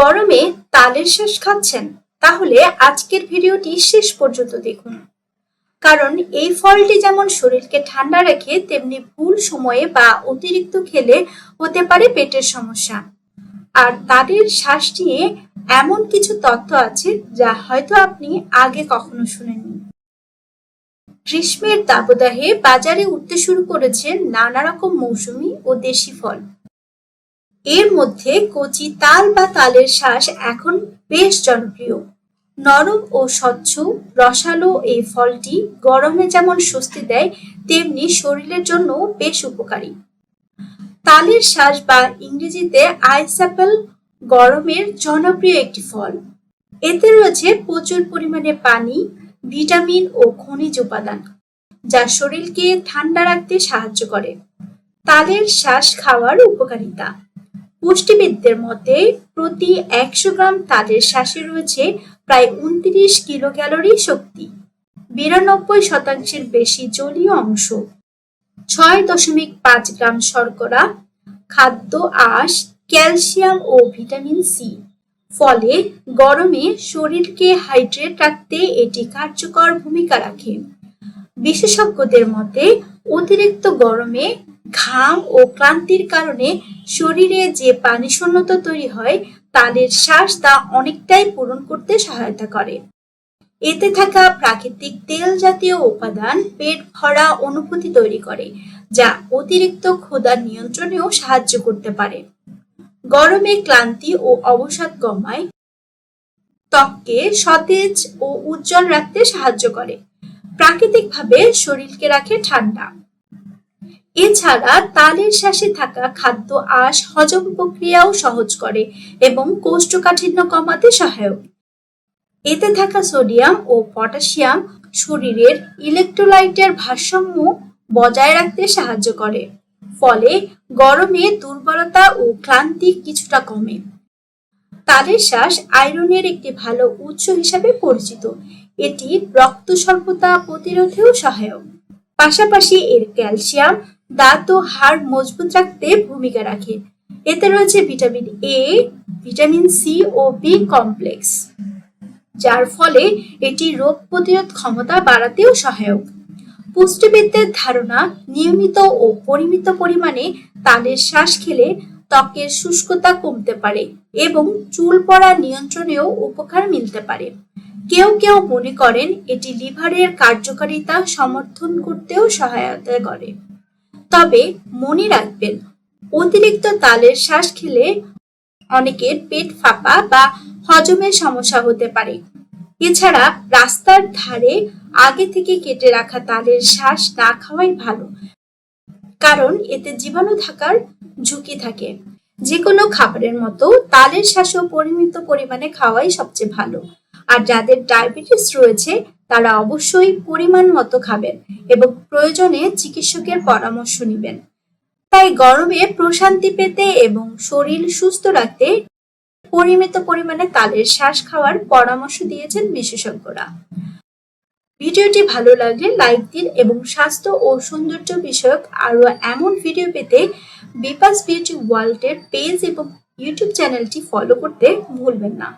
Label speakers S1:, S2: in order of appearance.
S1: গরমে তালের শ্বাস খাচ্ছেন? তাহলে আজকের ভিডিওটি শেষ পর্যন্ত দেখুন। কারণ এই ফলটি যেমন শরীরকে ঠান্ডা রাখে, তেমনি ভুল সময়ে বা অতিরিক্ত খেলে হতে পারে পেটের সমস্যা। আর তালের শ্বাস নিয়ে এমন কিছু তথ্য আছে যা হয়তো আপনি আগে কখনো শুনেননি। গ্রীষ্মের দাবদাহে বাজারে উঠতে শুরু করেছে নানা রকম মৌসুমী ও দেশি ফল। এর মধ্যে কচি তাল বা তালের শ্বাস এখন বেশ জনপ্রিয়। নরম ও স্বচ্ছ রসালো এই ফলটি গরমে যেমন স্বস্তি দেয়, তেমনি শরীরের জন্য বেশ উপকারী। তালের শ্বাস বা ইংরেজিতে আইস অ্যাপেল গরমের জনপ্রিয় একটি ফল। এতে রয়েছে প্রচুর পরিমাণে পানি, ভিটামিন ও খনিজ উপাদান, যা শরীরকে ঠান্ডা রাখতে সাহায্য করে। তালের শ্বাস খাওয়ার উপকারিতা। পুষ্টিবিদদের মতে প্রতি ১০০ গ্রাম তালের শ্বাসে রয়েছে প্রায় ২৯ কিলো ক্যালোরি শক্তি, ৯২% বেশি জলীয় অংশ, ৬.৫ গ্রাম শর্করা, খাদ্য আঁশ, ক্যালসিয়াম ও ভিটামিন সি। ফলে গরমে শরীরকে হাইড্রেট রাখতে এটি কার্যকর ভূমিকা রাখে। বিশেষজ্ঞদের মতে অতিরিক্ত গরমে ঘাম ও ক্লান্তির কারণে শরীরে যে পানি শূন্যতা তৈরি হয়, তালের শ্বাস তা অনেকটাই পূরণ করতে সহায়তা করে। এতে থাকা প্রাকৃতিক তেল জাতীয় উপাদান পেট ভরা অনুভূতি তৈরি করে, যা অতিরিক্ত ক্ষুধা নিয়ন্ত্রণেও সাহায্য করতে পারে। গরমে ক্লান্তি ও অবসাদ কমায়, ত্বককে সতেজ ও উজ্জ্বল রাখতে সাহায্য করে, প্রাকৃতিকভাবে শরীরকে রাখে ঠান্ডা। এছাড়া তালের শ্বাসে থাকা খাদ্য আঁশ হজম প্রক্রিয়াও সহজ করে এবং কোষ্ঠকাঠিন্য কমাতে সহায়ক। এতে থাকা সোডিয়াম ও পটাশিয়াম শরীরের ইলেকট্রোলাইটের ভারসাম্য বজায় রাখতে সাহায্য করে। ফলে গরমে দুর্বলতা ও ক্লান্তি কিছুটা কমে। তালের শ্বাস আয়রনের একটি ভালো উৎস হিসাবে পরিচিত। এটি রক্ত স্বল্পতা প্রতিরোধেও সহায়ক। পাশাপাশি এর ক্যালসিয়াম দাঁত ও হাড় মজবুত রাখতে ভূমিকা রাখে। এতে রয়েছে ভিটামিন এ, ভিটামিন সি ও বি কমপ্লেক্স, যার ফলে এটি রোগ প্রতিরোধ ক্ষমতা বাড়াতেও সহায়ক। পুষ্টিবিদদের ধারণা, নিয়মিত ও পরিমিত পরিমাণে তালের শ্বাস খেলে ত্বকের শুষ্কতা কমতে পারে এবং চুল পড়া নিয়ন্ত্রণেও উপকার মিলতে পারে। কেউ কেউ মনে করেন এটি লিভারের কার্যকারিতা সমর্থন করতেও সহায়তা করে। তবে মনে রাখবেন, অতিরিক্ত তালের শ্বাস খেলে অনেকের পেট ফাঁপা বা হজমের সমস্যা হতে পারে। এছাড়া রাস্তার ধারে আগে থেকে কেটে রাখা তালের শ্বাস না খাওয়াই ভালো, কারণ এতে জীবাণু থাকার ঝুঁকি থাকে। যে কোনো খাবারের মতো তালের শ্বাসও পরিমিত পরিমাণে খাওয়াই সবচেয়ে ভালো। আর যাদের ডায়াবেটিস রয়েছে তারা অবশ্যই পরিমাণ মতো খাবেন এবং প্রয়োজনে চিকিৎসকের পরামর্শ নেবেন। তাই গরমে প্রশান্তি পেতে এবং শরীর সুস্থ রাখতে পরিমিত পরিমাণে তালের শ্বাস খাওয়ার পরামর্শ দিয়েছেন বিশেষজ্ঞরা। ভিডিওটি ভালো লাগলে লাইক দিন এবং স্বাস্থ্য ও সৌন্দর্য বিষয়ক আরো এমন ভিডিও পেতে বিপাস বিউটি ওয়ার্ল্ড এর পেজ এবং ইউটিউব চ্যানেলটি ফলো করতে ভুলবেন না।